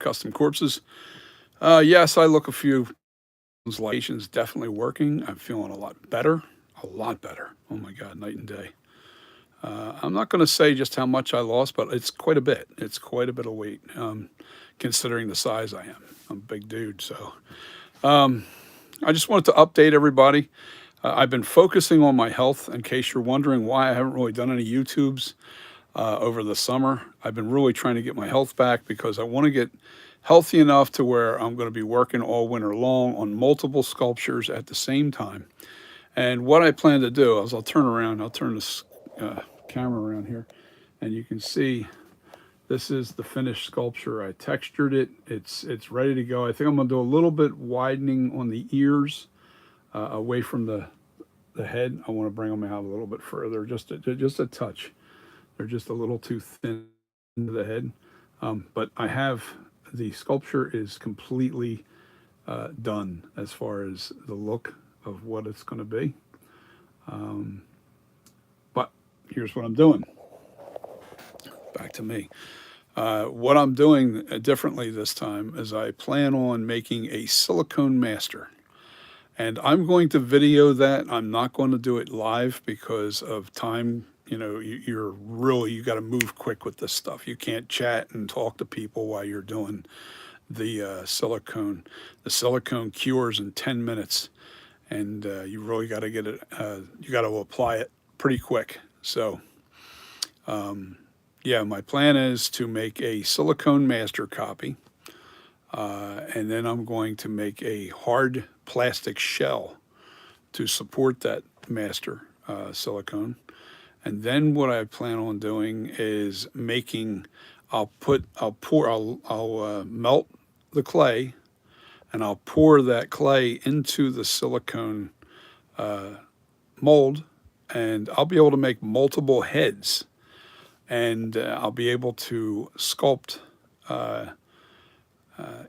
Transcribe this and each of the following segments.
Custom Corpses. Yes, I look a few translations definitely working. I'm feeling a lot better. Oh my God, night and day. I'm not going to say just how much I lost, but it's quite a bit. It's quite a bit of weight, considering the size I am. I'm a big dude, so I just wanted to update everybody. I've been focusing on my health. In case you're wondering why I haven't really done any YouTubes over the summer, I've been really trying to get my health back because I want to get healthy enough to where I'm going to be working all winter long on multiple sculptures at the same time. And what I plan to do is I'll turn around, I'll turn this camera around here, and you can see this is the finished sculpture. I textured it. It's ready to go. I think I'm going to do a little bit widening on the ears away from the head. I want to bring them out a little bit further, just a touch. They're just a little too thin to the head. But I have the sculpture is completely done as far as the look of what it's going to be. But here's what I'm doing. Back to me. What I'm doing differently this time is I plan on making a silicone master. And I'm going to video that. I'm not going to do it live because of time. You know, you got to move quick with this stuff. You can't chat and talk to people while you're doing the silicone. The silicone cures in 10 minutes, and you really got to get it. You got to apply it pretty quick. So, yeah, my plan is to make a silicone master copy, and then I'm going to make a hard plastic shell to support that master silicone. And then what I plan on doing is making, I'll melt the clay and I'll pour that clay into the silicone mold, and I'll be able to make multiple heads, and I'll be able to sculpt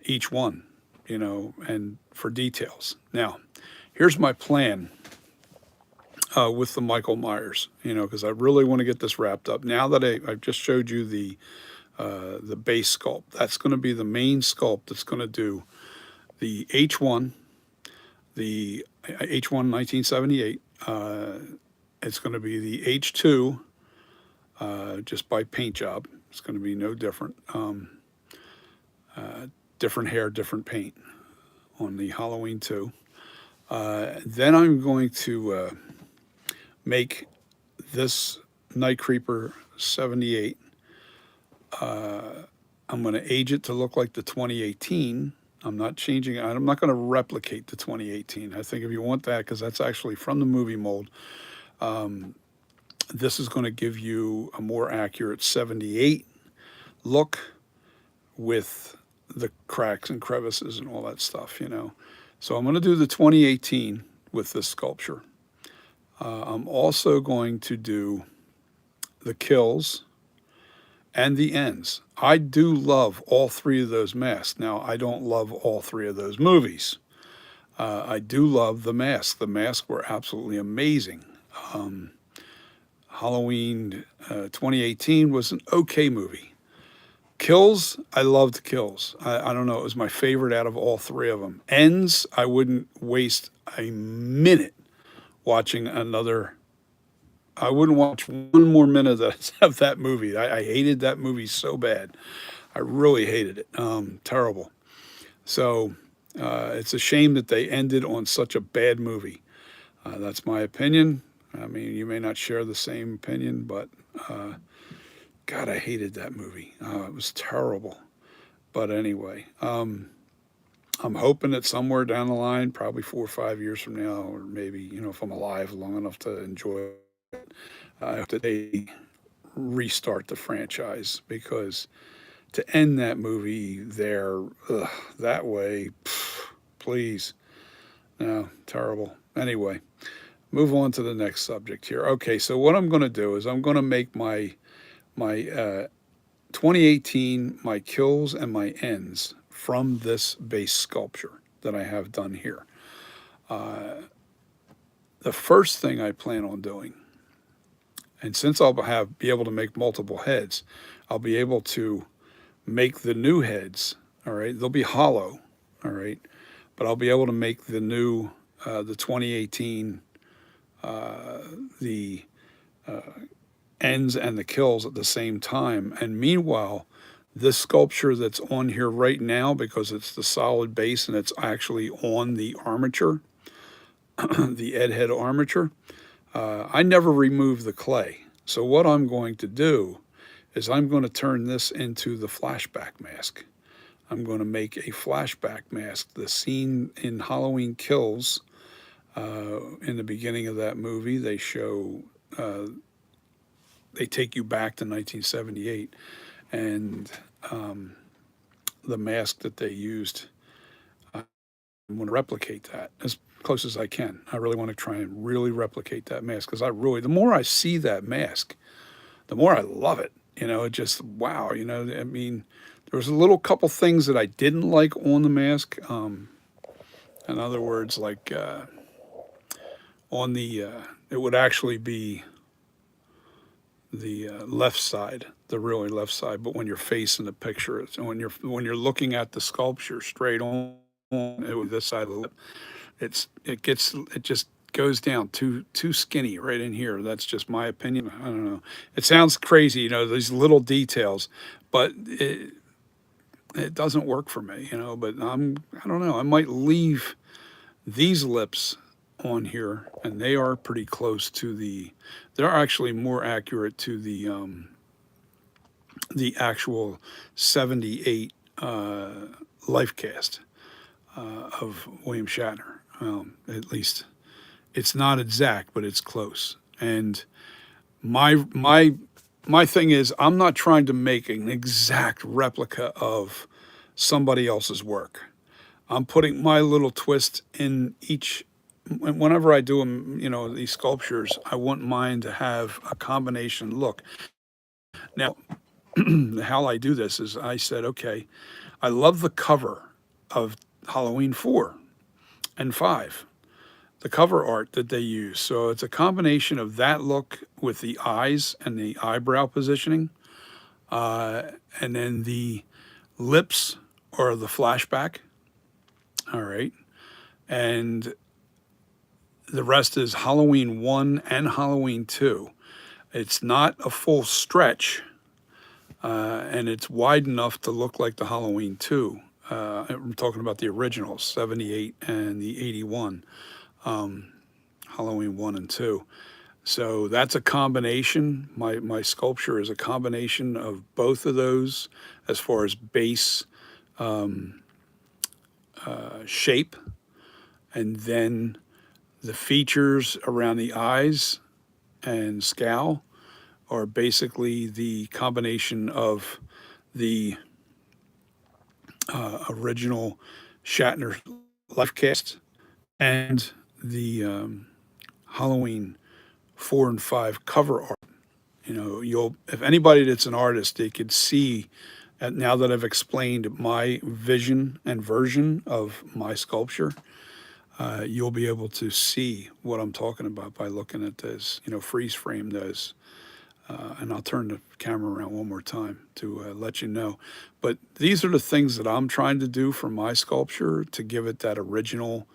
each one, you know, and for details. Now, here's my plan with the Michael Myers, you know, because I really want to get this wrapped up. Now that I've just showed you the base sculpt, that's going to be the main sculpt that's going to do the H1, the H1 1978. It's going to be the H2 just by paint job. It's going to be no different. Different hair, different paint on the Halloween 2. Then I'm going to make this Night Creeper 78. I'm going to age it to look like the 2018. I'm not changing it. I'm not going to replicate the 2018. I think if you want that, because that's actually from the movie mold, this is going to give you a more accurate 78 look with the cracks and crevices and all that stuff, you know. So I'm going to do the 2018 with this sculpture. I'm also going to do the kills and the ends. I do love all three of those masks. Now, I don't love all three of those movies. I do love the masks. The masks were absolutely amazing. Halloween 2018 was an okay movie. Kills, I loved Kills. I don't know, it was my favorite out of all three of them. Ends, I wouldn't waste a minute watching another. I wouldn't watch one more minute of that movie. I hated that movie so bad. I really hated it. Terrible. So it's a shame that they ended on such a bad movie. That's my opinion. I mean, you may not share the same opinion, but God, I hated that movie. It was terrible. But anyway, I'm hoping that somewhere down the line, probably 4 or 5 years from now, or maybe, you know, if I'm alive long enough to enjoy it, I hope that they restart the franchise, because to end that movie there, that way, please, no, terrible. Anyway, move on to the next subject here. Okay, so what I'm going to do is I'm going to make my 2018, my kills and my ends from this base sculpture that I have done here. The first thing I plan on doing, and since I'll be able to make multiple heads, I'll be able to make the new heads All right, they'll be hollow. All right, but I'll be able to make the new, the 2018, the ends and the kills at the same time. And meanwhile, this sculpture that's on here right now, because it's the solid base and it's actually on the armature, the Ed head armature, I never remove the clay. So what I'm going to do is I'm going to turn this into the flashback mask. I'm going to make a flashback mask. The scene in Halloween Kills, in the beginning of that movie, they show, they take you back to 1978, and the mask that they used, I want to replicate that as close as I can. I really want to try and really replicate that mask, because the more I see that mask, the more I love it. It just, wow. I mean, there was a little couple things that I didn't like on the mask. In other words, like, on the, it would actually be the left side, the really left side. But when you're facing the picture, when you're looking at the sculpture straight on, it was this side of the lip. It just goes down too skinny right in here. That's just my opinion. I don't know. It sounds crazy, these little details, but it doesn't work for me, But I don't know. I might leave these lips on here, and they are pretty close to they're actually more accurate to the actual 78 life cast of William Shatner. At least it's not exact, but it's close. And my thing is, I'm not trying to make an exact replica of somebody else's work. I'm putting my little twist in each. Whenever I do them, these sculptures, I want mine to have a combination look. Now, how I do this is I said, okay, I love the cover of Halloween 4 and 5, the cover art that they use. So it's a combination of that look with the eyes and the eyebrow positioning, and then the lips or the flashback. All right. And the rest is Halloween 1 and Halloween 2. It's not a full stretch, and it's wide enough to look like the Halloween 2. I'm talking about the originals, 78 and the 81, Halloween 1 and 2. So that's a combination. My sculpture is a combination of both of those as far as base, shape, and then the features around the eyes and scowl are basically the combination of the original Shatner life cast and the Halloween 4 and 5 cover art. If anybody that's an artist, they could see, now that I've explained my vision and version of my sculpture, you'll be able to see what I'm talking about by looking at this, freeze frame those. And I'll turn the camera around one more time to let you know. But these are the things that I'm trying to do for my sculpture to give it that original,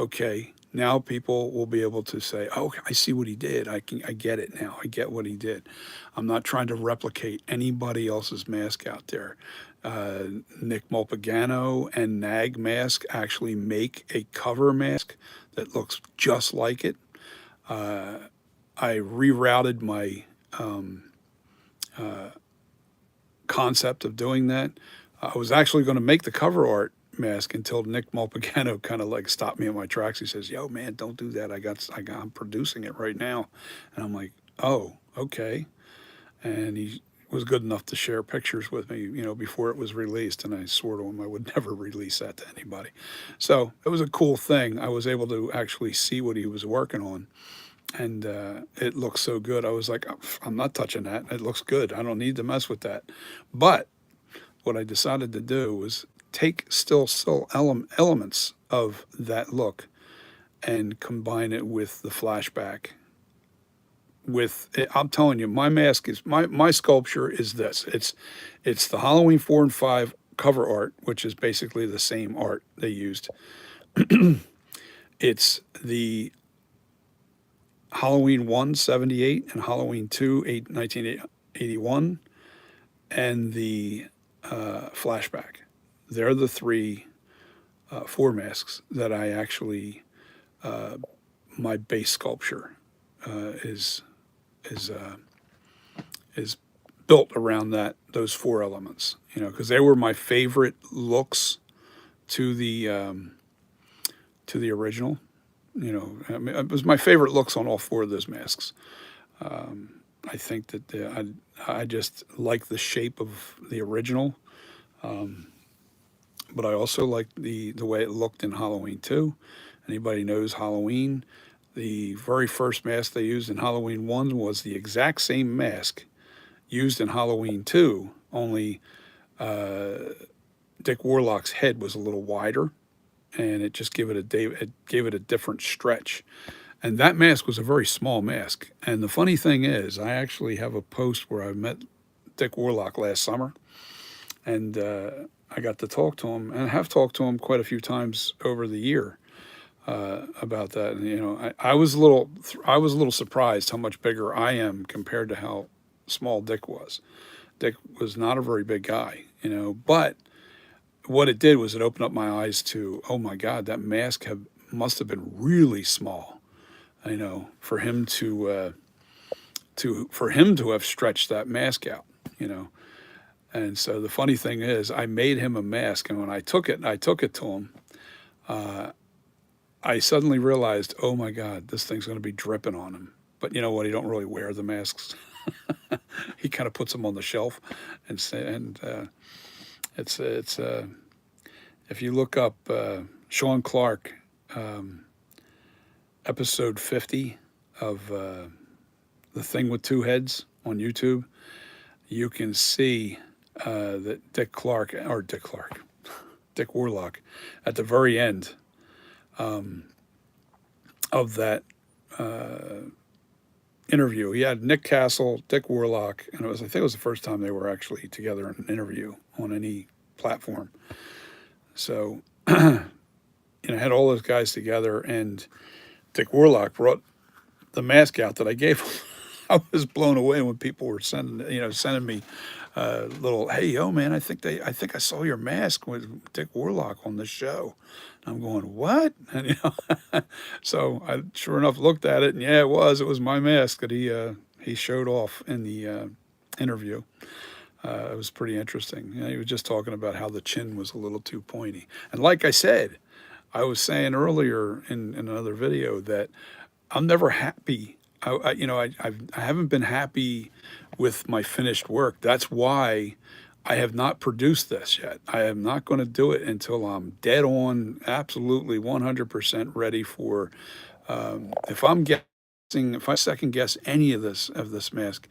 okay, now people will be able to say, oh, I see what he did. I get it now. I get what he did. I'm not trying to replicate anybody else's mask out there. Nick Mulpagano and Nag Mask actually make a cover mask that looks just like it. I rerouted my concept of doing that. I was actually going to make the cover art mask until Nick Mulpagano kind of like stopped me in my tracks. He says, "Yo, man, don't do that. I'm producing it right now," and I'm like, "Oh, okay." And he was good enough to share pictures with me, before it was released, and I swore to him I would never release that to anybody. So it was a cool thing. I was able to actually see what he was working on, and it looked so good. I was like, "Oh, I'm not touching that. It looks good. I don't need to mess with that." But what I decided to do was take still elements of that look and combine it with the flashback. I'm telling you, my mask is my sculpture is this. It's the Halloween 4 and 5 cover art, which is basically the same art they used. It's the Halloween 1, 78, and Halloween 2, 1981, and the flashback. They're the three, four masks that I actually, my base sculpture is is uh, is built around those four elements. Because they were my favorite looks to the original. I mean, it was my favorite looks on all four of those masks. I think that I just like the shape of the original, but I also like the way it looked in Halloween 2. Anybody knows Halloween? The very first mask they used in Halloween 1 was the exact same mask used in Halloween 2, only Dick Warlock's head was a little wider, and it just gave it a different stretch. And that mask was a very small mask. And the funny thing is, I actually have a post where I met Dick Warlock last summer, and I got to talk to him, and I have talked to him quite a few times over the year about that. And I was a little surprised how much bigger I am compared to how small Dick was. Dick was not a very big guy, but what it did was it opened up my eyes to, oh my God, that must have been really small, for him to have stretched that mask out, you know. And so the funny thing is, I made him a mask, and when I took it to him. I suddenly realized, oh my God, this thing's going to be dripping on him. But you know what? He don't really wear the masks. He kind of puts them on the shelf, and it's if you look up Sean Clark, episode 50 of The Thing with Two Heads on YouTube, you can see that Dick Warlock, at the very end of that interview. He had Nick Castle, Dick Warlock, and I think it was the first time they were actually together in an interview on any platform. So, had all those guys together, and Dick Warlock brought the mask out that I gave him. I was blown away when people were sending me little, hey, yo, man, I think I saw your mask with Dick Warlock on the show. And I'm going, what? And so I sure enough looked at it, and yeah, it was my mask that he showed off in the interview. It was pretty interesting. He was just talking about how the chin was a little too pointy, and like I said, I was saying earlier in another video that I'm never happy. I haven't been happy with my finished work. That's why I have not produced this yet. I am not going to do it until I'm dead on, absolutely 100% ready for. If I second guess any of this mask,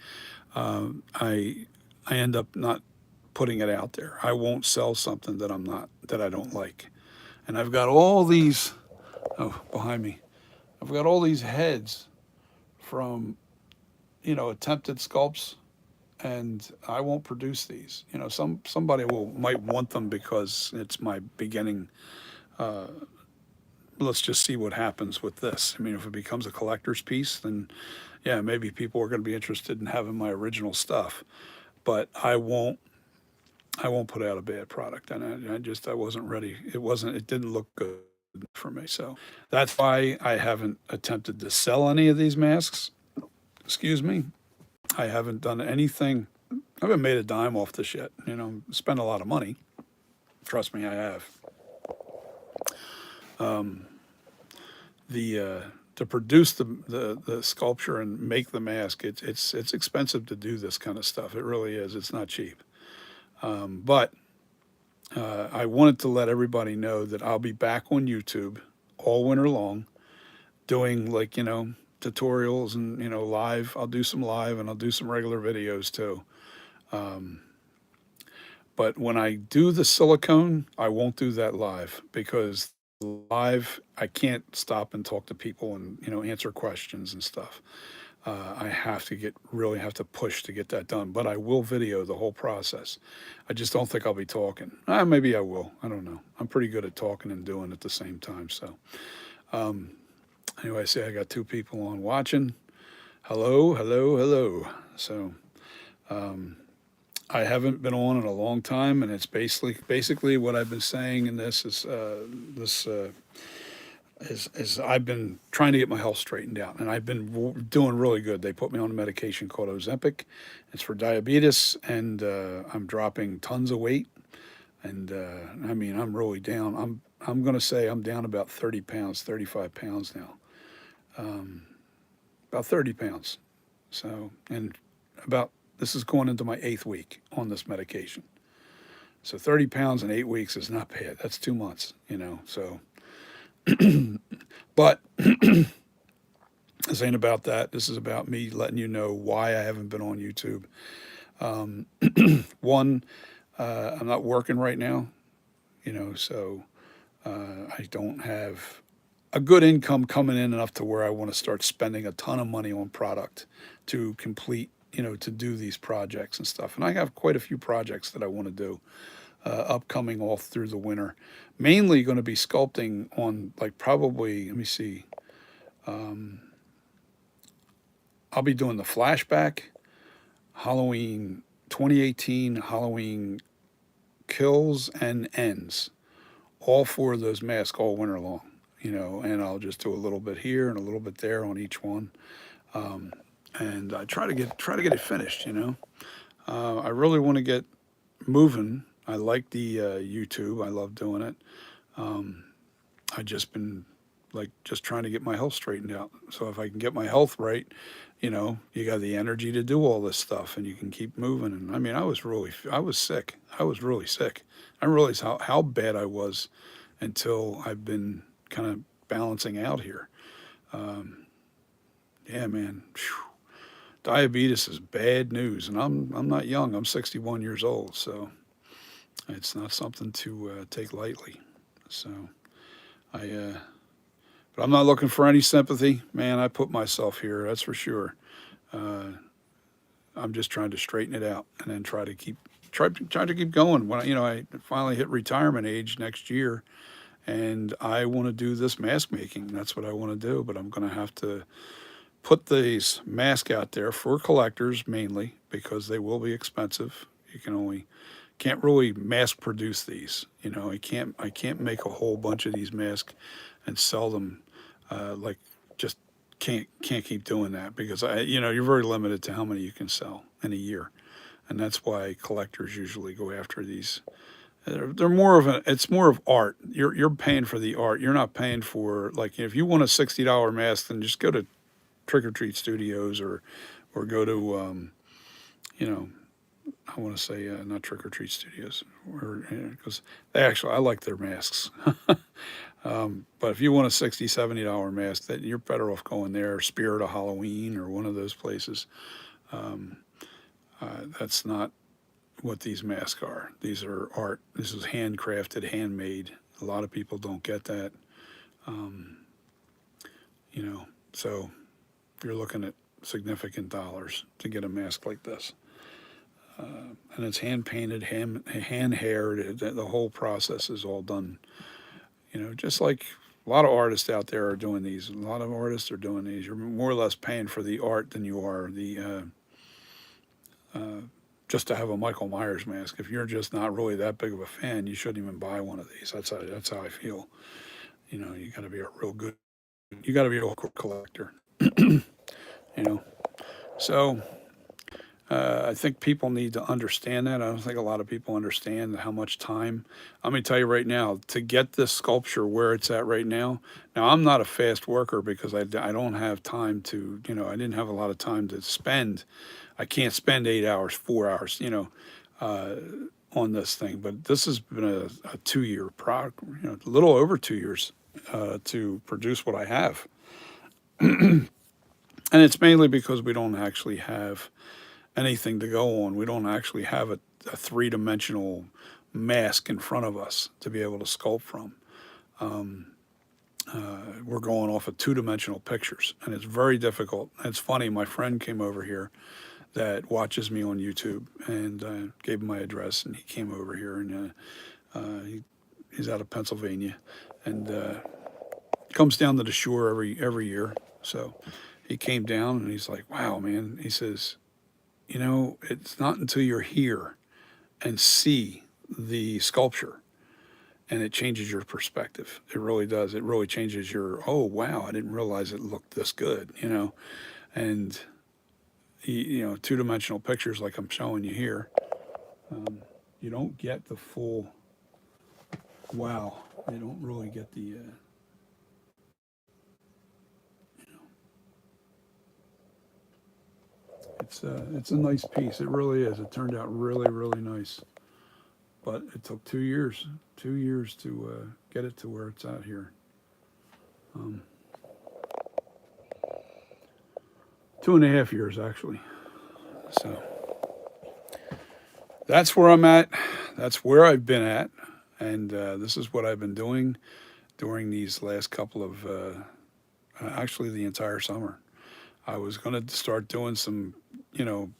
I end up not putting it out there. I won't sell something that I don't like. And I've got all these. Oh, behind me, I've got all these heads from attempted sculpts, and I won't produce these. Somebody might want them because it's my beginning. Let's just see what happens with this. I mean, if it becomes a collector's piece, then yeah, maybe people are going to be interested in having my original stuff. But I won't put out a bad product, and I wasn't ready. It didn't look good for me. So that's why I haven't attempted to sell any of these masks. Excuse me. I haven't done anything. I haven't made a dime off this yet. Spent a lot of money. Trust me, I have. To produce the sculpture and make the mask, it's expensive to do this kind of stuff. It really is. It's not cheap. But I wanted to let everybody know that I'll be back on YouTube all winter long, doing tutorials and live. I'll do some live, and I'll do some regular videos too. But when I do the silicone, I won't do that live, because live I can't stop and talk to people and answer questions and stuff. I have to really have to push to get that done, but I will video the whole process. I just don't think I'll be talking. Maybe I will. I don't know. I'm pretty good at talking and doing at the same time. So anyway, I say I got two people on watching. Hello, hello, hello. So I haven't been on in a long time, and it's basically what I've been saying in this is I've been trying to get my health straightened out, and I've been doing really good. They put me on a medication called Ozempic. It's for diabetes, and I'm dropping tons of weight. And I mean, I'm really down. I'm going to say I'm down about 30 pounds, 35 pounds now. About 30 pounds. So, and this is going into my 8th week on this medication. So 30 pounds in 8 weeks is not bad. That's 2 months, so. But this ain't about that. This is about me letting you know why I haven't been on YouTube. One, I'm not working right now, so I don't have a good income coming in enough to where I want to start spending a ton of money on product to complete, to do these projects and stuff. And I have quite a few projects that I want to do upcoming all through the winter. Mainly going to be sculpting on, like, probably, let me see, I'll be doing the flashback, Halloween 2018, Halloween kills and ends, all 4 of those masks all winter long, and I'll just do a little bit here and a little bit there on each one. And I try to get it finished, I really want to get moving. I like the YouTube. I love doing it. I just been just trying to get my health straightened out. So if I can get my health right, you got the energy to do all this stuff, and you can keep moving. And I mean, I was sick. I was really sick. I didn't realize how bad I was until I've been kind of balancing out here. Yeah, man. Whew. Diabetes is bad news, and I'm not young. I'm 61 years old, so it's not something to take lightly. So but I'm not looking for any sympathy, man. I put myself here, that's for sure. I'm just trying to straighten it out and then try to keep going. When I finally hit retirement age next year, and I want to do this mask making. That's what I want to do. But I'm going to have to put these masks out there for collectors mainly, because they will be expensive. Can't really mass produce these. I can't make a whole bunch of these masks and sell them. Just can't keep doing that, because you're very limited to how many you can sell in a year, and that's why collectors usually go after these. They're it's more of art. You're paying for the art. You're not paying for, like, if you want a $60 mask, then just go to Trick or Treat Studios or go to I want to say not Trick or Treat Studios, because I like their masks. But if you want a $60-$70 mask, that you're better off going there, Spirit of Halloween or one of those places. That's not what these masks are. These are art. This is handcrafted, handmade. A lot of people don't get that. So you're looking at significant dollars to get a mask like this. And it's hand painted, hand haired. The whole process is all done. Just like a lot of artists out there are doing these. A lot of artists are doing these. You're more or less paying for the art than you are just to have a Michael Myers mask. If you're just not really that big of a fan, you shouldn't even buy one of these. That's how I feel. You got to be a real good. You got to be a real collector. So. I think people need to understand that. I don't think a lot of people understand how much time. I'm going to tell you right now, to get this sculpture where it's at right now. Now, I'm not a fast worker, because I don't have time to, I didn't have a lot of time to spend. I can't spend 8 hours, 4 hours, on this thing. But this has been a 2-year product, a little over 2 years to produce what I have. And it's mainly because we don't actually have anything to go on. We don't actually have a 3-dimensional mask in front of us to be able to sculpt from. we're going off of two-dimensional pictures, and it's very difficult. It's funny. My friend came over here that watches me on YouTube, and gave him my address, and he came over here, and he's out of Pennsylvania, and comes down to the shore every year. So he came down, and he's like, "Wow, man," he says, "you know, it's not until you're here and see the sculpture, and it changes your perspective. It really does. It really changes your, oh, wow, I didn't realize it looked this good, you know." And, two-dimensional pictures like I'm showing you here, you don't get the full wow. You don't really get the, it's a nice piece. It really is. It turned out really, really nice. But it took 2 years, 2 years to get it to where it's at here. Um, 2.5 years actually. So that's where I'm at. That's where I've been at, and this is what I've been doing during these last couple of, actually the entire summer. I was going to start doing some, you know,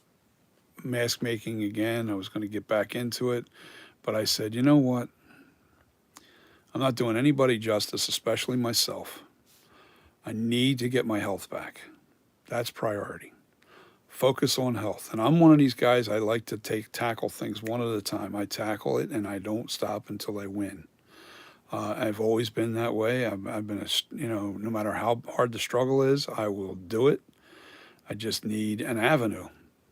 mask making again. I was going to get back into it, but I said, you know what? I'm not doing anybody justice, especially myself. I need to get my health back. That's priority. Focus on health. And I'm one of these guys, I like to tackle things one at a time. I tackle it and I don't stop until I win. I've always been that way. I've been, no matter how hard the struggle is, I will do it. I just need an avenue,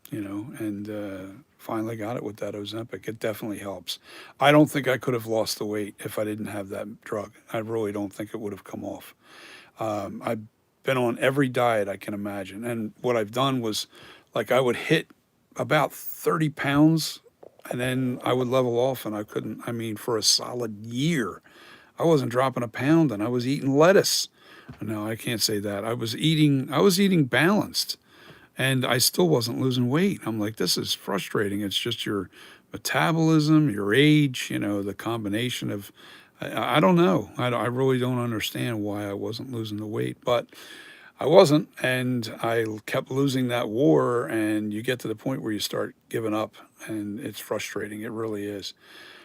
and finally got it with that Ozempic. It definitely helps. I don't think I could have lost the weight if I didn't have that drug. I really don't think it would have come off. I've been on every diet I can imagine. And what I've done was, like, I would hit about 30 pounds and then I would level off, and I couldn't, I mean, for a solid year, I wasn't dropping a pound, and I was eating lettuce. No, I can't say that. I was eating balanced, and I still wasn't losing weight. I'm like, this is frustrating. It's just your metabolism, your age, the combination of, I don't know. I really don't understand why I wasn't losing the weight, but I wasn't, and I kept losing that war, and you get to the point where you start giving up, and it's frustrating. It really is.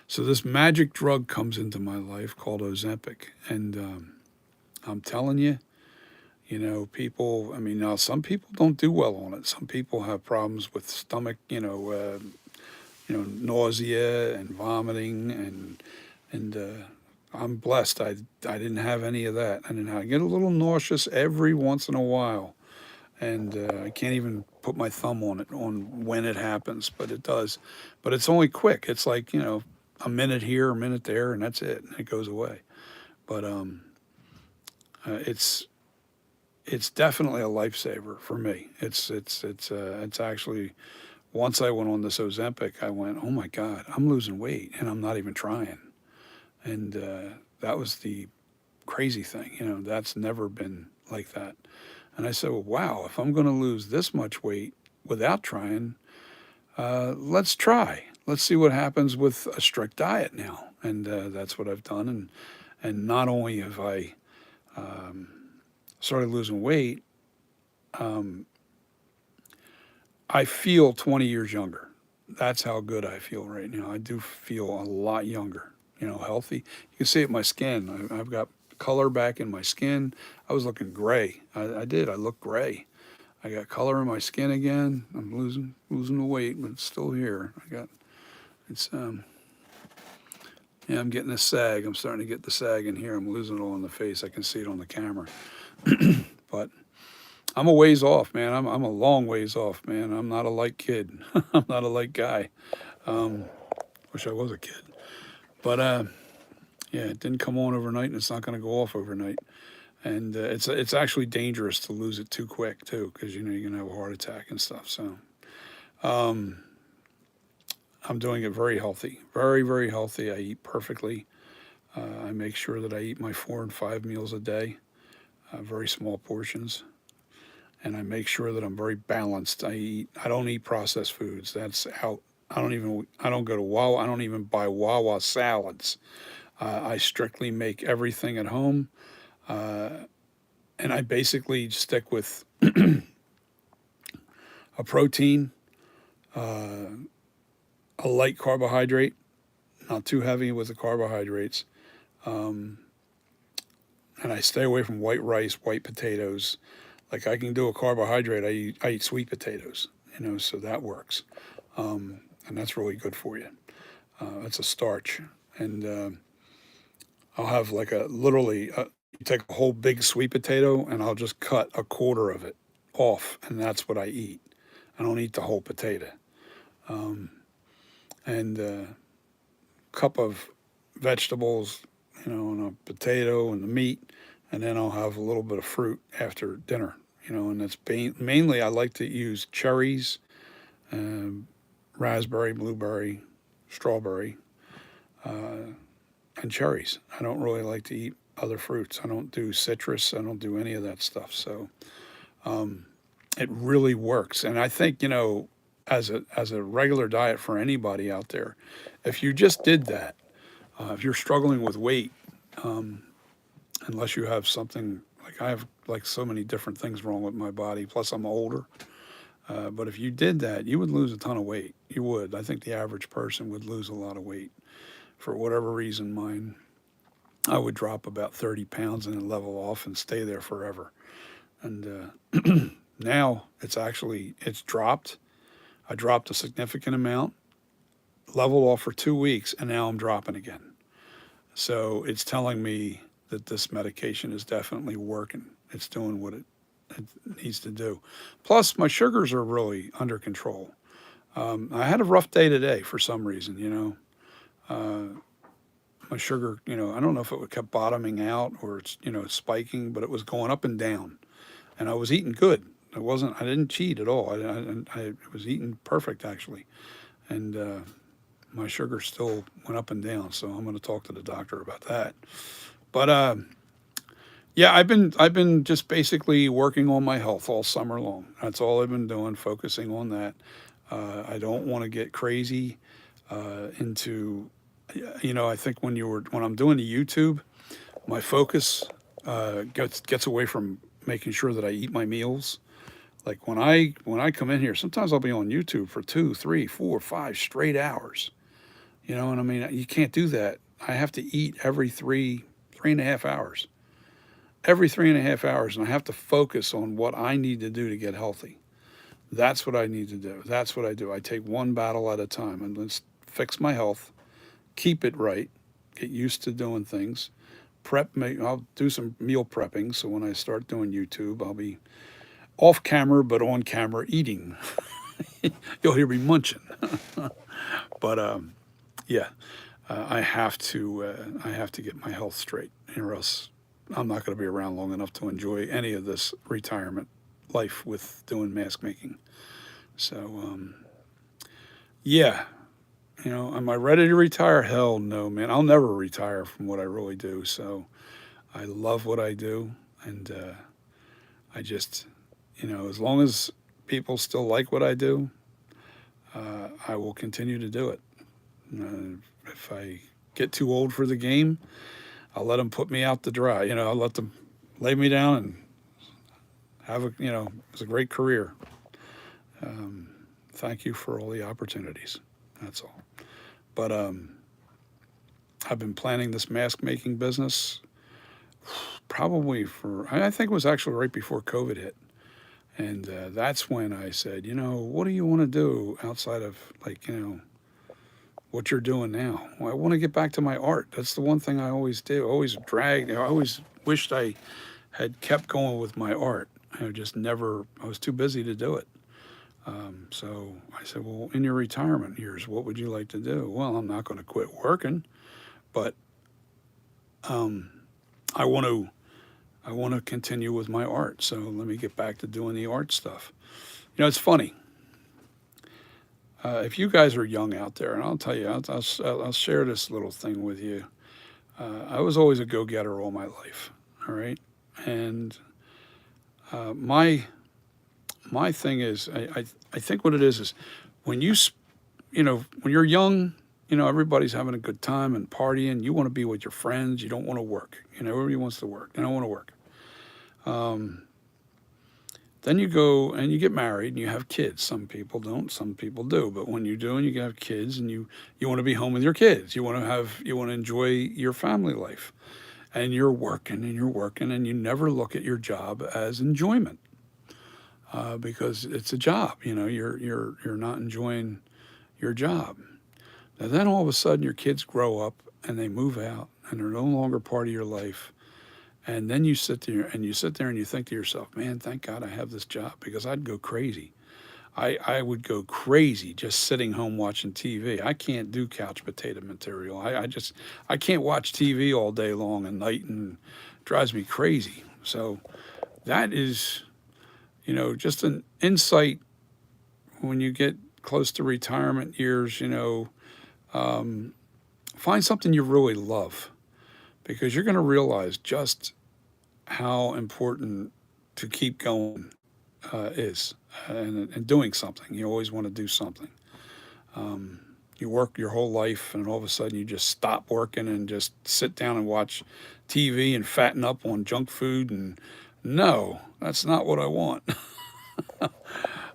So this magic drug comes into my life called Ozempic, and I'm telling you, people. I mean, now some people don't do well on it. Some people have problems with stomach, nausea and vomiting, and I'm blessed. I didn't have any of that. I get a little nauseous every once in a while, and I can't even put my thumb on it on when it happens, but it does. But it's only quick. It's like a minute here, a minute there, and that's it. And it goes away. But it's definitely a lifesaver for me. It's actually, once I went on this Ozempic, I went, oh my God, I'm losing weight, and I'm not even trying. And that was the crazy thing. That's never been like that. And I said, well, wow, if I'm going to lose this much weight without trying, let's try. Let's see what happens with a strict diet now. And that's what I've done. And not only have I started losing weight, I feel 20 years younger. That's how good I feel right now. I do feel a lot younger, healthy. You can see it in my skin. I've got color back in my skin. I was looking gray. I did. I looked gray. I got color in my skin again. I'm losing the weight, but it's still here. Yeah, I'm getting a sag. I'm starting to get the sag in here. I'm losing it all in the face. I can see it on the camera. But I'm a ways off, man. I'm a long ways off, man. I'm not a light kid. I'm not a light guy. Wish I was a kid. But yeah, it didn't come on overnight, and it's not going to go off overnight. And it's actually dangerous to lose it too quick too, because you're going to have a heart attack and stuff. So I'm doing it very healthy, very, very healthy. I eat perfectly. I make sure that I eat my 4 and 5 meals a day, very small portions, and I make sure that I'm very balanced. I don't eat processed foods. That's out. I don't go to Wawa. I don't even buy Wawa salads. I strictly make everything at home. And I basically stick with a protein, a light carbohydrate, not too heavy with the carbohydrates. Um, and I stay away from white rice, white potatoes. Like I can do a carbohydrate, I eat sweet potatoes, so that works. And that's really good for you. It's a starch. And I'll have like you take a whole big sweet potato and I'll just cut a quarter of it off, and that's what I eat. I don't eat the whole potato. Um, and cup of vegetables, and a potato and the meat, and then I'll have a little bit of fruit after dinner, and that's mainly I like to use cherries, um, raspberry, blueberry, strawberry, uh, and cherries. I don't really like to eat other fruits. I don't do citrus. I don't do any of that stuff. So um, it really works, and I think as a regular diet for anybody out there, if you just did that, if you're struggling with weight, um, unless you have something like I have, like so many different things wrong with my body, plus I'm older. But if you did that, you would lose a ton of weight. You would. I think the average person would lose a lot of weight. For whatever reason, I would drop about 30 pounds and then level off and stay there forever. And now it's dropped. I dropped a significant amount, leveled off for 2 weeks, and now I'm dropping again. So it's telling me that this medication is definitely working. It's doing what it needs to do. Plus, my sugars are really under control. I had a rough day today for some reason. My sugar, I don't know if it kept bottoming out or it's spiking, but it was going up and down. And I was eating good. I didn't cheat at all. I was eating perfect actually. And my sugar still went up and down. So I'm going to talk to the doctor about that. But yeah, I've been just basically working on my health all summer long. That's all I've been doing, focusing on that. I don't want to get crazy into, I think when I'm doing the YouTube, my focus gets away from making sure that I eat my meals. Like when I come in here, sometimes I'll be on YouTube for 2, 3, 4, 5 straight hours. And I mean, you can't do that. I have to eat every 3.5 hours. Every 3.5 hours, and I have to focus on what I need to do to get healthy. That's what I need to do. That's what I do. I take one battle at a time, and let's fix my health, keep it right, get used to doing things. I'll do some meal prepping. So when I start doing YouTube, I'll be off camera, but on camera eating. You'll hear me munching. But yeah, I have to get my health straight, or else I'm not going to be around long enough to enjoy any of this retirement life with doing mask making. So yeah, am I ready to retire? Hell no, man. I'll never retire from what I really do. So I love what I do, and I just, as long as people still like what I do, I will continue to do it. If I get too old for the game, I'll let them put me out to dry. I'll let them lay me down and it's a great career. Thank you for all the opportunities. That's all. But I've been planning this mask making business probably I think it was actually right before COVID hit. And that's when I said, what do you want to do outside of what you're doing now? Well, I want to get back to my art. That's the one thing I always do. I always wished I had kept going with my art. I was too busy to do it. So I said, well, in your retirement years, what would you like to do? Well, I'm not going to quit working, but um, I want to continue with my art. So let me get back to doing the art stuff. It's funny. If you guys are young out there, and I'll tell you, I'll share this little thing with you. I was always a go-getter all my life. All right, and my thing is, I think what it is when when you're young, you know, everybody's having a good time and partying. You want to be with your friends. You don't want to work. You know, everybody wants to work. They don't want to work. Um, then you go and you get married and you have kids. Some people don't, some people do. But when you do and you have kids and you want to be home with your kids, you want to enjoy your family life. And you're working and you never look at your job as enjoyment. Because it's a job. You know, you're not enjoying your job. And then all of a sudden your kids grow up and they move out and they're no longer part of your life. And then you sit there and you think to yourself, man, thank God I have this job, because I'd go crazy. I would go crazy just sitting home watching TV. I can't do couch potato material. I can't watch TV all day long and night, and it drives me crazy. So that is, you know, just an insight when you get close to retirement years, you know, um, find something you really love, because you're going to realize just how important to keep going is, and doing something. You always want to do something. Um, you work your whole life, and all of a sudden you just stop working and just sit down and watch TV and fatten up on junk food. And no, that's not what I want.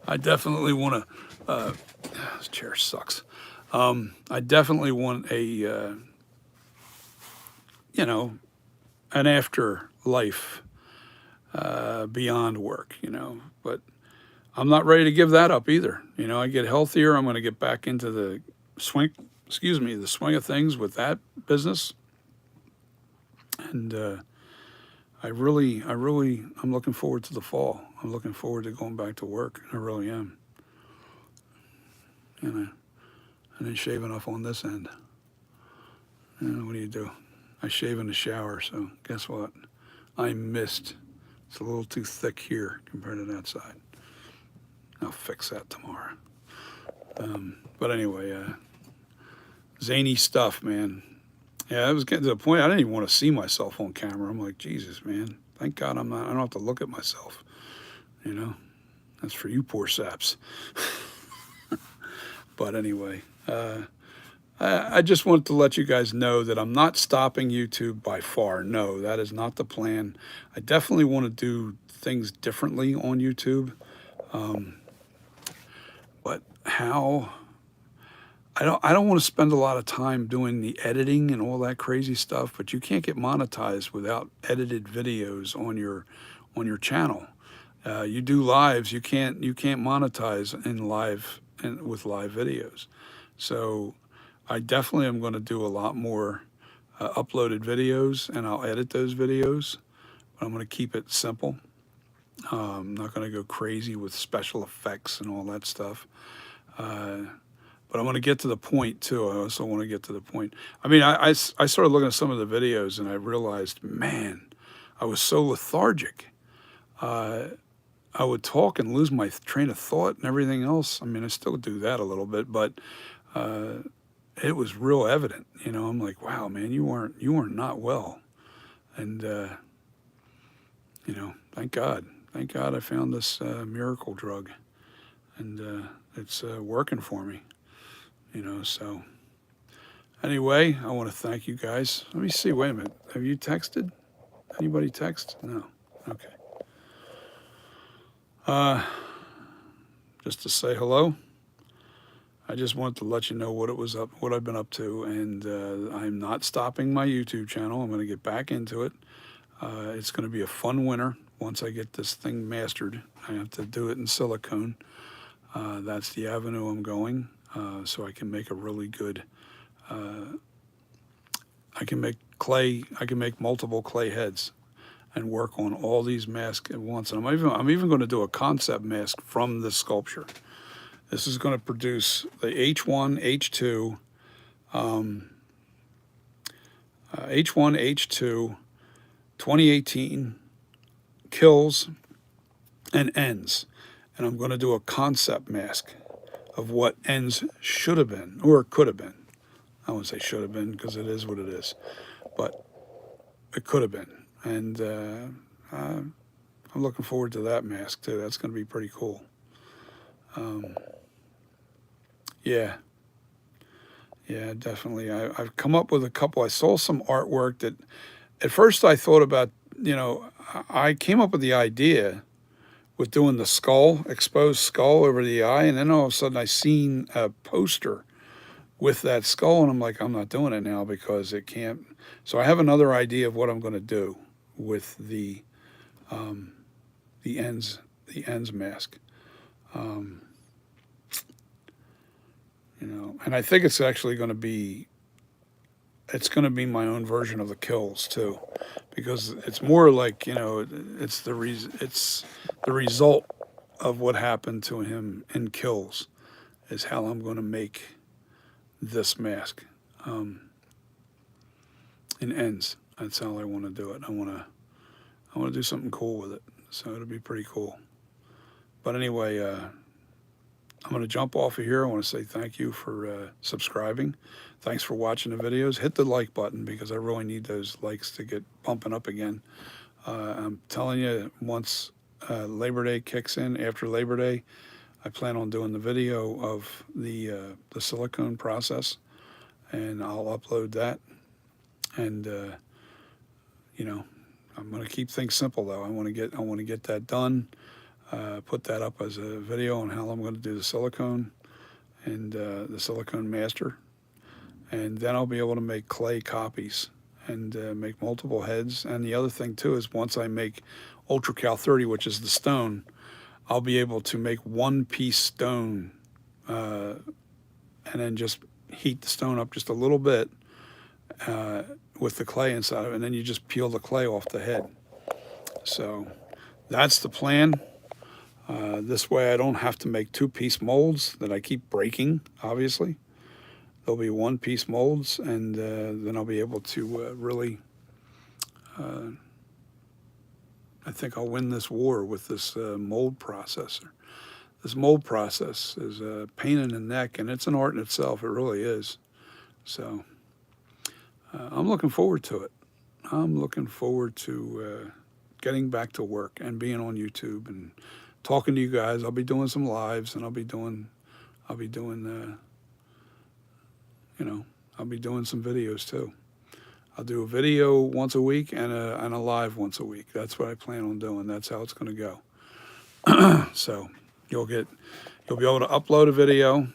I definitely want to. This chair sucks. I definitely want a, you know, an afterlife beyond work, you know. But I'm not ready to give that up either. You know, I get healthier. I'm going to get back into the swing, the swing of things with that business. And I'm looking forward to the fall. I'm looking forward to going back to work. I really am. And I didn't shave enough on this end. You know, what do you do? I shave in the shower, so guess what? I missed. It's a little too thick here compared to that side. I'll fix that tomorrow. But anyway, zany stuff, man. Yeah, I was getting to the point I didn't even want to see myself on camera. I'm like, Jesus, man. Thank God I don't have to look at myself. You know, that's for you poor saps. But anyway, I just wanted to let you guys know that I'm not stopping YouTube by far. No, that is not the plan. I definitely want to do things differently on YouTube. But how? I don't want to spend a lot of time doing the editing and all that crazy stuff, but you can't get monetized without edited videos on your channel. You do lives, you can't monetize in live and with live videos. So I definitely am going to do a lot more uploaded videos, and I'll edit those videos. But I'm going to keep it simple. I'm not going to go crazy with special effects and all that stuff. But I want to get to the point too. I also want to get to the point. I mean, I started looking at some of the videos and I realized, man, I was so lethargic. I would talk and lose my train of thought and everything else. I mean, I still do that a little bit, but it was real evident. You know, I'm like, wow, man, you weren't not well. And, you know, thank God. Thank God I found this miracle drug. And it's working for me. You know, so anyway, I want to thank you guys. Let me see. Wait a minute. Have you texted? Anybody text? No. Okay. Just to say hello. I just wanted to let you know what I've been up to, and I'm not stopping my YouTube channel. I'm going to get back into it. It's going to be a fun winter once I get this thing mastered. I have to do it in silicone. That's the avenue I'm going. So I can make a really good, I can make multiple clay heads and work on all these masks at once. And I'm even going to do a concept mask from this sculpture. This is going to produce the H1, H2, H1, H2, 2018 kills and ends. And I'm going to do a concept mask of what ends should have been or could have been. I wouldn't say should have been because it is what it is, but it could have been. And I'm looking forward to that mask too. That's going to be pretty cool. Yeah. Yeah, definitely. I've come up with a couple. I saw some artwork that at first I thought about, I came up with the idea with doing the skull, exposed skull over the eye, and then all of a sudden I seen a poster with that skull, and I'm like, I'm not doing it now because it can't. So I have another idea of what I'm going to do with um, the ends mask. Um, and I think it's actually going to be it's going to be my own version of the kills too, because it's more like it's it's the result of what happened to him in kills is how I'm going to make this mask in ends. That's how I want to do it. I want to do something cool with it, so it'll be pretty cool. But anyway, I'm going to jump off of here. I want to say thank you for subscribing. Thanks for watching the videos. Hit the like button because I really need those likes to get bumping up again. I'm telling you, once Labor Day kicks in, after Labor Day, I plan on doing the video of the silicone process, and I'll upload that. And I'm going to keep things simple though. I want to get that done. Put that up as a video on how I'm going to do the silicone and the silicone master, and then I'll be able to make clay copies and make multiple heads. And the other thing too is once I make UltraCal 30, which is the stone, I'll be able to make one piece stone and then just heat the stone up just a little bit with the clay inside of it, and then you just peel the clay off the head. So that's the plan. This way I don't have to make two-piece molds that I keep breaking, obviously. There'll be one-piece molds, and then I'll be able to really, I think I'll win this war with this mold processor. This mold process is a pain in the neck, and it's an art in itself. It really is. So I'm looking forward to it. I'm looking forward to getting back to work and being on YouTube and talking to you guys. I'll be doing some lives, and I'll be doing I'll be doing some videos too. I'll do a video once a week and a live once a week. That's what I plan on doing. That's how it's going to go. So you'll be able to upload a video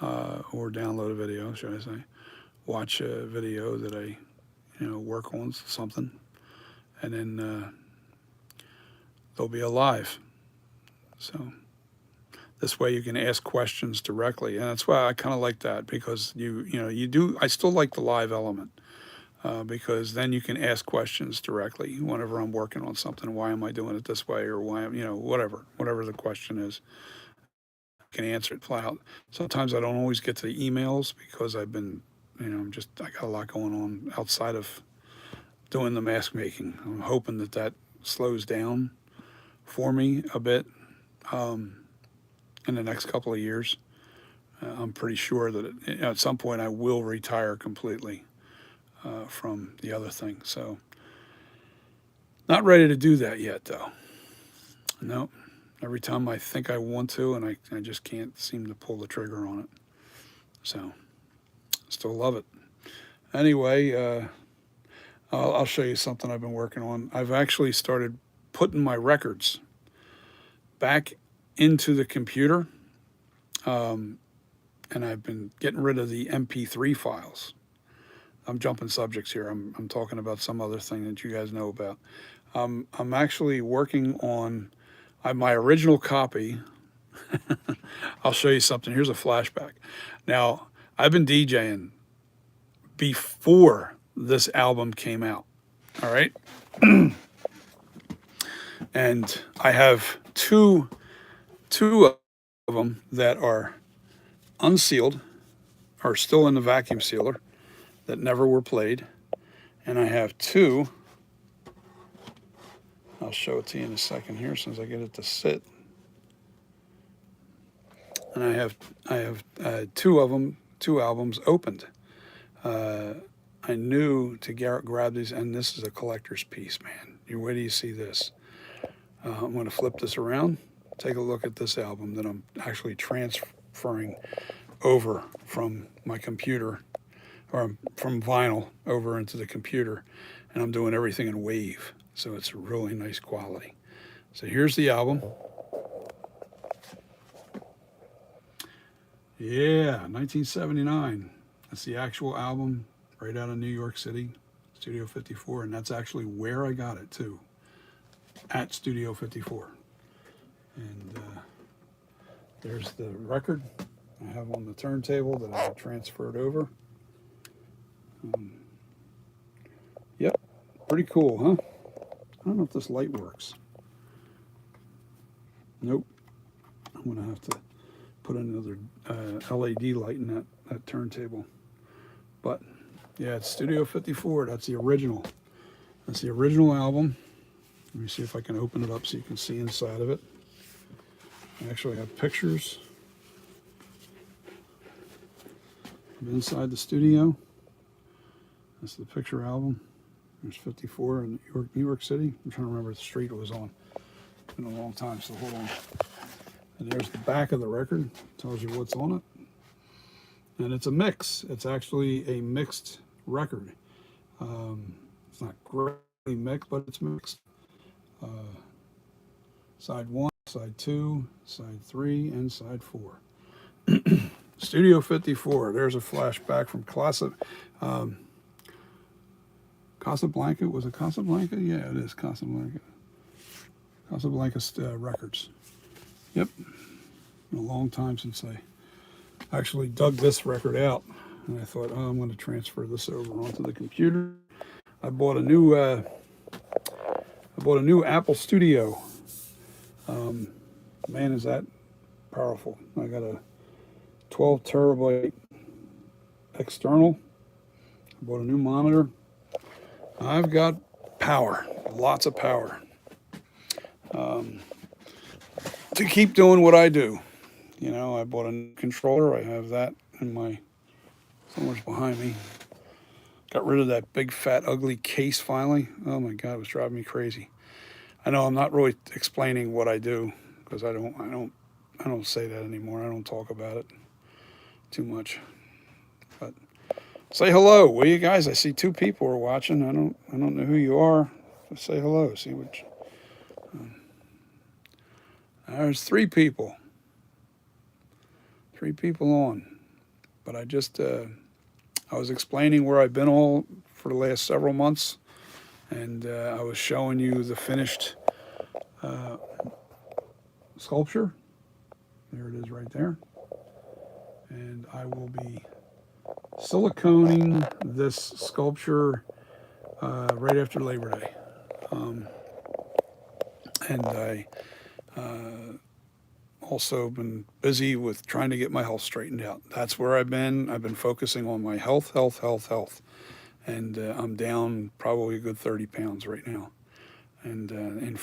or download a video, should I say? Watch a video that I work on something, and then there'll be a live. So this way you can ask questions directly, and that's why I kind of like that, because I still like the live element because then you can ask questions directly whenever I'm working on something. Why am I doing it this way, or why whatever the question is, I can answer it flat out. Sometimes I don't always get to the emails because I've been I got a lot going on outside of doing the mask making. I'm hoping that slows down for me a bit in the next couple of years. I'm pretty sure that at some point I will retire completely from the other thing. So not ready to do that yet, though. No, every time I think I want to, and I just can't seem to pull the trigger on it. So still love it. Anyway, I'll show you something I've been working on. I've actually started putting my records back into the computer, and I've been getting rid of the MP3 files. I'm jumping subjects here. I'm talking about some other thing that you guys know about. I'm actually working on my original copy. I'll show you something. Here's a flashback. Now, I've been DJing before this album came out, all right? And I have two of them that are unsealed, are still in the vacuum sealer, that never were played. And I have two, I'll show it to you in a second here since I get it to sit. And I have two of them, two albums opened. I knew to grab these, and this is a collector's piece, man. Where do you see this? I'm going to flip this around. Take a look at this album that I'm actually transferring over from my computer, or from vinyl over into the computer, and I'm doing everything in wave, so it's really nice quality. So here's the album. Yeah, 1979. That's the actual album, right out of New York City, Studio 54, and that's actually where I got it too, at Studio 54. And there's the record I have on the turntable that I transferred over. Yep, pretty cool, huh? I don't know if this light works. Nope. I'm gonna have to put another LED light in that turntable. But yeah, it's Studio 54. That's the original. That's the original album. Let me see if I can open it up so you can see inside of it. I actually have pictures of inside the studio. That's the picture album. There's 54 in New York City. I'm trying to remember the street it was on. It's been a long time, so hold on. And there's the back of the record. Tells you what's on it. And it's a mix. It's actually a mixed record. It's not greatly mixed, but it's mixed. Side 1, side 2, side 3, and side 4. Studio 54. There's a flashback from Casablanca. Was it Casablanca? Yeah, it is Casablanca. Casablanca Records. Yep. Been a long time since I actually dug this record out, and I thought, oh, I'm going to transfer this over onto the computer. I bought a new Apple Studio. Man, is that powerful! I got a 12 terabyte external. I bought a new monitor. I've got power, lots of power, to keep doing what I do. You know, I bought a new controller. I have that in somewhere's behind me. Got rid of that big, fat, ugly case finally. Oh my God, it was driving me crazy. I know I'm not really explaining what I do, because I don't say that anymore. I don't talk about it too much. But say hello, will you guys? I see 2 people are watching. I don't know who you are. Just say hello. See which. There's 3 people. 3 people on. But I was explaining where I've been all for the last several months, and I was showing you the finished sculpture. There it is right there. And I will be siliconing this sculpture right after Labor Day. And I also been busy with trying to get my health straightened out. That's where I've been. I've been focusing on my health. And I'm down probably a good 30 pounds right now. And in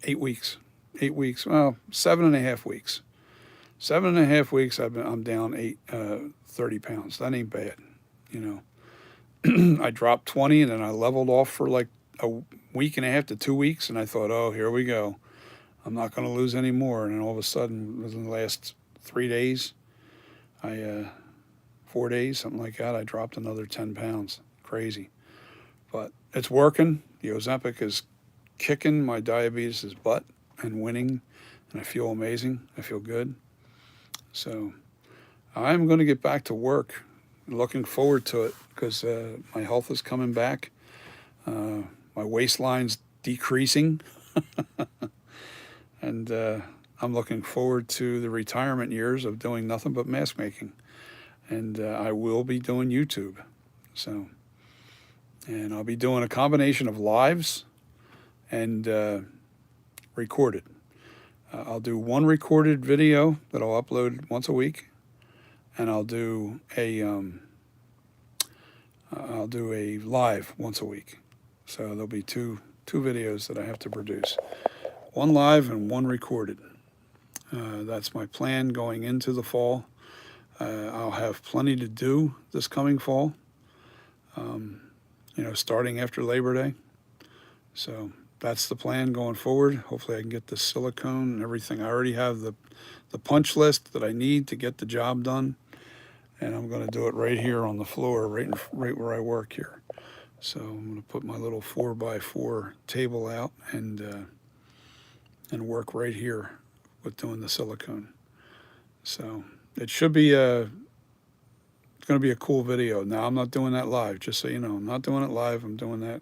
8 weeks, well, 7.5 weeks. 7.5 weeks, I'm down 30 pounds. That ain't bad, you know. I dropped 20 and then I leveled off for like a week and a half to 2 weeks, and I thought, oh, here we go. I'm not going to lose any more. And then all of a sudden, within the last 3 days, 4 days, something like that, I dropped another 10 pounds. Crazy. But it's working. The Ozempic is kicking my diabetes' butt and winning, and I feel amazing. I feel good. So I'm going to get back to work. Looking forward to it, because my health is coming back. My waistline's decreasing. And I'm looking forward to the retirement years of doing nothing but mask making. And I will be doing YouTube. So, and I'll be doing a combination of lives and recorded. I'll do one recorded video that I'll upload once a week, and I'll do a live once a week. So there'll be two videos that I have to produce, one live and one recorded. That's my plan going into the fall. I'll have plenty to do this coming fall, starting after Labor Day. So that's the plan going forward. Hopefully I can get the silicone and everything. I already have the punch list that I need to get the job done. and I'm going to do it right here on the floor, right where I work here. So I'm going to put my little 4x4 table out and work right here with doing the silicone. So it should be it's going to be a cool video. Now I'm not doing that live, just so you know. I'm not doing it live. I'm doing that.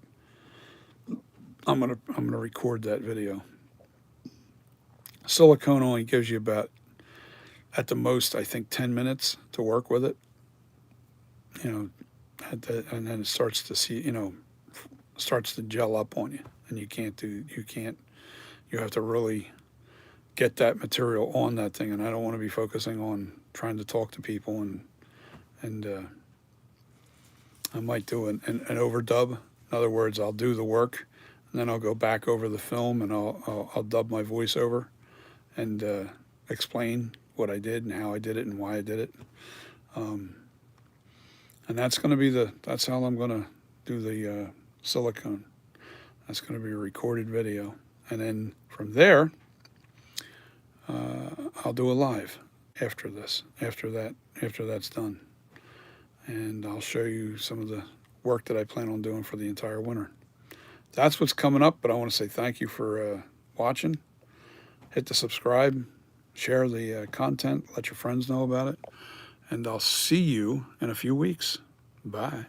I'm gonna record that video. Silicone only gives you about, at the most, I think 10 minutes to work with it. You know, and then it starts to starts to gel up on you, and you have to really get that material on that thing. And I don't want to be focusing on trying to talk to people, and I might do an overdub. In other words, I'll do the work, and then I'll go back over the film, and I'll dub my voice over and explain what I did and how I did it and why I did it. And that's going to be that's how I'm going to do the silicone. That's going to be a recorded video. And then from there, I'll do a live after that's done. And I'll show you some of the work that I plan on doing for the entire winter. That's what's coming up, but I want to say thank you for watching. Hit the subscribe, share the content, let your friends know about it, and I'll see you in a few weeks. Bye.